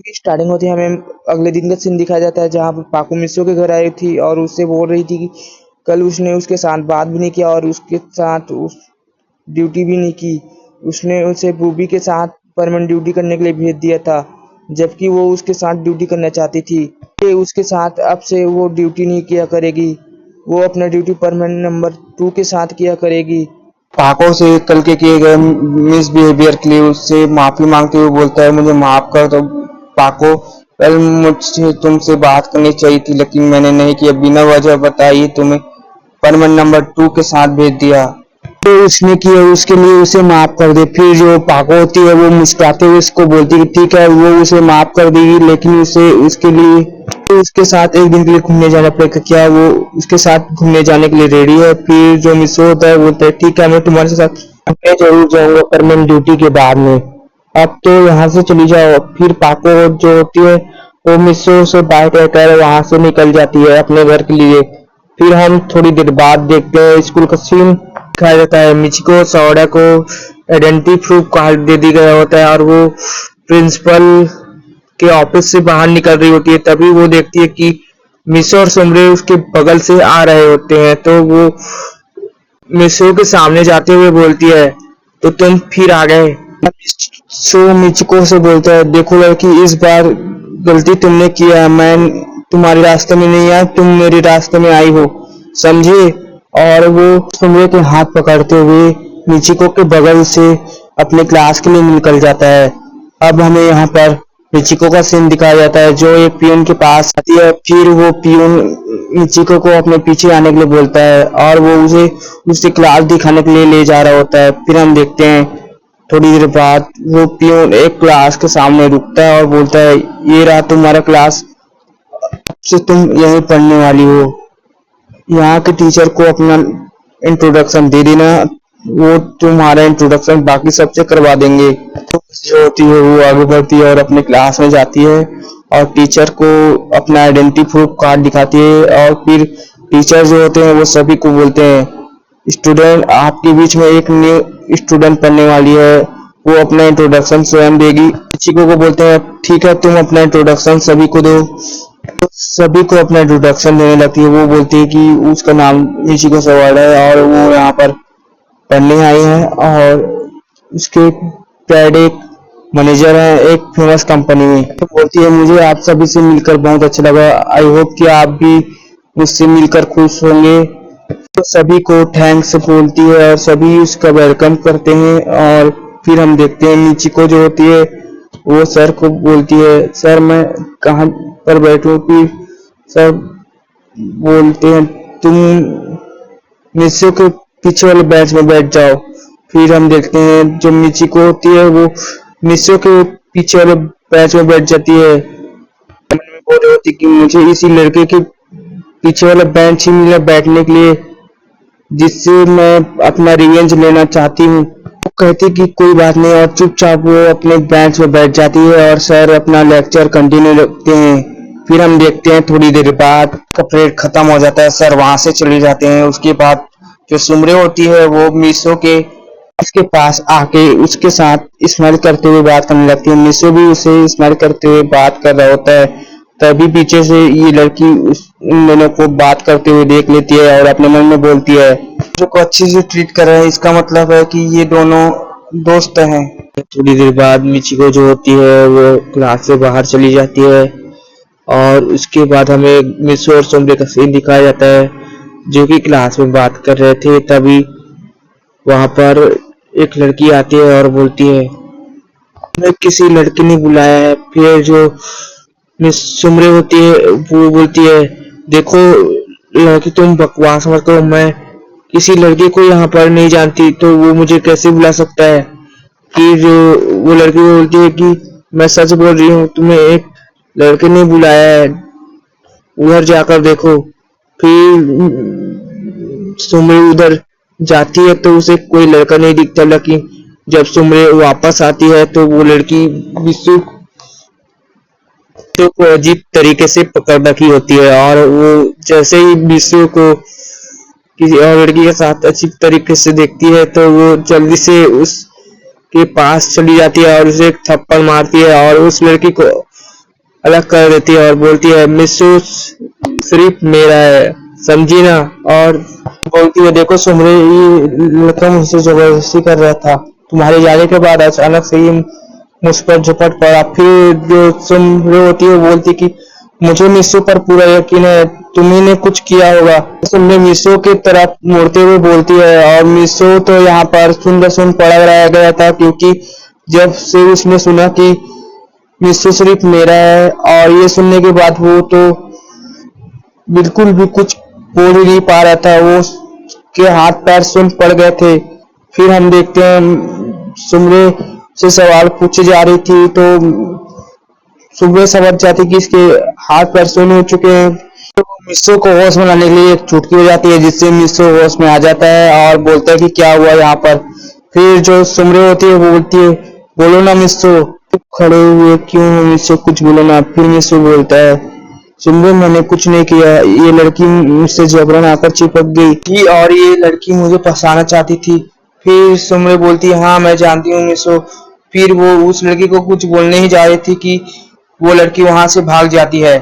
Starting होती है, हमें अगले दिन का सीन दिखाया जाता है जहाँ पर पाको मिसो के घर आई थी और उससे बोल रही थी कि कल उसने उसके साथ बात भी नहीं किया और उसके साथ उस ड्यूटी भी नहीं की। उसने उसे बूबी के साथ परमानेंट ड्यूटी करने के लिए भेज दिया था, जबकि वो उसके साथ ड्यूटी करना चाहती थी। ये उसके साथ अब से वो ड्यूटी नहीं किया करेगी, वो अपना ड्यूटी परमानेंट नंबर 2 के साथ किया करेगी। पाको से कल के किए गए मिस बिहेवियर के लिए उससे माफी मांगते हुए बोलता है, मुझे माफ कर दो पाको, कल मुझे तुमसे बात करनी चाहिए थी लेकिन मैंने नहीं किया, बिना वजह बताई तुम्हें परमानेंट नंबर 2 के साथ भेज दिया। तो उसने किया उसके लिए उसे माफ कर दे। फिर जो पाको होती है वो मुस्कुराते हुए उसको बोलती है ठीक है वो उसे माफ कर देगी, लेकिन उसे उसके लिए तो उसके साथ एक दिन के लिए घूमने जाना पड़ेगा। क्या वो उसके साथ घूमने जाने के लिए रेडी है? फिर जो मिसो होता है बोलता है ठीक है मैं तुम्हारे साथ मैं जरूर जाऊंगा परमानेंट ड्यूटी के बाद में, अब तो यहाँ से चली जाओ। फिर पाको जो होती है वो मिसो से बाय कहकर वहां से निकल जाती है अपने घर के लिए। फिर हम थोड़ी देर बाद देखते हैं स्कूल का सीन दिखाया जाता है। मिचिको सौड़ा को आइडेंटिटी प्रूफ कार्ड दे दी गया होता है और वो प्रिंसिपल के ऑफिस से बाहर निकल रही होती है, तभी वो देखती है कि मिसो और सुमरे उसके बगल से आ रहे होते हैं। तो वो मिसो के सामने जाते हुए बोलती है तो तुम फिर आ गए। सो मिचिको से बोलता है देखो लड़की इस बार गलती तुमने किया है, मैं तुम्हारे रास्ते में नहीं आया, तुम मेरे रास्ते में आई हो समझे। और वो सुमरे के हाथ पकड़ते हुए मिचिको के बगल से अपने क्लास के लिए निकल जाता है। अब हमें यहाँ पर मिचिको का सीन दिखाया जाता है जो एक पियून के पास आती है। फिर वो पियून मिचिको को अपने पीछे आने के लिए बोलता है और वो उसे क्लास दिखाने के लिए ले जा रहा होता है। फिर हम देखते हैं थोड़ी देर बाद वो पियून एक क्लास के सामने रुकता है और बोलता है ये रहा तुम्हारा क्लास, से तुम यहीं पढ़ने वाली हो, यहाँ के टीचर को अपना इंट्रोडक्शन दे देना, वो तुम्हारा इंट्रोडक्शन बाकी सबसे करवा देंगे। तो जो होती है वो आगे बढ़ती है और अपने क्लास में जाती है और टीचर को अपना आइडेंटिटी प्रूफ कार्ड दिखाती है। और फिर टीचर जो होते हैं वो सभी को बोलते हैं स्टूडेंट आपके बीच में एक न्यू स्टूडेंट पढ़ने वाली है, वो अपना इंट्रोडक्शन स्वयं देगी। शिक्षकों को बोलते हैं ठीक है तुम अपना इंट्रोडक्शन सभी को दो। तो सभी को अपना इंट्रोडक्शन देने लगती है। वो बोलती है कि उसका नाम मिचिको सवाड़ा है और वो यहाँ पर पढ़ने आई है और उसके डैड एक मैनेजर है एक फेमस कंपनी में। तो बोलती है मुझे आप सभी से मिलकर बहुत अच्छा लगा, आई होप कि आप भी मुझसे मिलकर खुश होंगे। तो सभी को थैंक्स बोलती है और सभी उसका वेलकम करते हैं। और फिर हम देखते हैं मिचिको जो होती है वो सर को बोलती है सर मैं कहाँ पर बैठूं। फिर सर बोलते हैं तुम मिचिको के पीछे वाले बेंच में बैठ जाओ। फिर हम देखते हैं जो मिचिको होती है वो मिचिको के पीछे वाले बेंच में बैठ जाती है। मन में बोल रही होती कि मुझे इसी लड़के के पीछे वाला बेंच ही मिला बैठने के लिए जिससे मैं अपना रिवेंज लेना चाहती हूँ। वो कहती कि कोई बात नहीं और चुपचाप वो अपने बेंच में बैठ जाती है और सर अपना लेक्चर कंटिन्यू रखते हैं। फिर हम देखते हैं थोड़ी देर बाद का पीरियड खत्म हो जाता है, सर वहां से चले जाते हैं। उसके बाद जो सुमरे होती है वो मिसो के इसके पास आके उसके साथ स्माइल करते हुए बात करने लगती है। मिसो भी उसे स्माइल करते हुए बात कर रहा होता है, तभी पीछे से ये लड़की इन दोनों को बात करते हुए देख लेती है और अपने मन में बोलती है जो को अच्छी से ट्रीट कर रहे हैं इसका मतलब है कि ये दोनों दोस्त हैं। थोड़ी देर बाद मिचिको जो होती है वो क्लास से बाहर चली जाती है और उसके बाद हमें मिसो और सुमरे का सीन दिखाया जाता है जो कि क्लास में बात कर रहे थे। तभी वहां पर एक लड़की आती है और बोलती है मैं किसी लड़के ने बुलाया है। फिर जो मिस सुमरे होती है वो बोलती है देखो लड़की तुम बकवास मत करो, मैं किसी लड़के को यहाँ पर नहीं जानती तो वो मुझे कैसे बुला सकता है। फिर जो वो लड़की बोलती है कि मैं सच बोल रही हूँ, तुम्हें एक लड़के ने बुलाया है, उधर जाकर देखो। फिर सुमरे उधर जाती है तो उसे कोई लड़का नहीं दिखता, लेकिन जब सुमरे वापस आती है तो वो लड़की विशु को अजीब तरीके से पकड़ रखी होती है और वो जैसे ही विशु को किसी और लड़की के साथ अजीब तरीके से देखती है तो वो जल्दी से उसके पास चली जाती है और उसे एक थप्पड़ मारती है और उस लड़की को अलग कर देती है और बोलती है मिस्सू सिर्फ मेरा है, समझी ना। और बोलती है देखो सुमरे, ये लड़का मुझसे जबरदस्ती कर रहा था, तुम्हारे जाने के बाद अचानक से ये मुझ पर झपट पड़ा। फिर जो सुमरे होती है वो बोलती कि मुझे मिस्सू पर पूरा यकीन है, तुम्ही ने कुछ किया होगा। सुमरे मिस्सू की तरफ मुड़ते हुए बोलती है, और मिस्सू तो यहाँ पर सुन पड़ा रह गया था, क्योंकि जब से उसने सुना कि मिस्सू सिर्फ मेरा है, और ये सुनने के बाद वो तो बिल्कुल भी कुछ बोल ही नहीं पा रहा था, वो के हाथ पैर सुन पड़ गए थे। फिर हम देखते हैं सुमरे से सवाल पूछी जा रही थी, तो सुमरे समझ जाती कि इसके हाथ पैर सुन हो चुके हैं। तो मिस्सू को होश में लाने के लिए एक चुटकी हो जाती है, जिससे मिस्सू होश में आ जाता है और बोलता है कि क्या हुआ यहाँ पर। फिर जो सुमरे होती है वो बोलती है बोलो ना मिस्सू, खड़े हुए क्यों हो मिस्सू, कुछ बोलो ना। फिर मिस्सू बोलता है सुमरे मैंने कुछ नहीं किया, ये लड़की मुझसे जबरन आकर चिपक गई थी और ये लड़की मुझे फंसाना चाहती थी। फिर सुमरे बोलती है हाँ मैं जानती हूँ मिस्सू। फिर वो उस लड़की को कुछ बोलने ही जा रही थी कि वो लड़की वहां से भाग जाती है।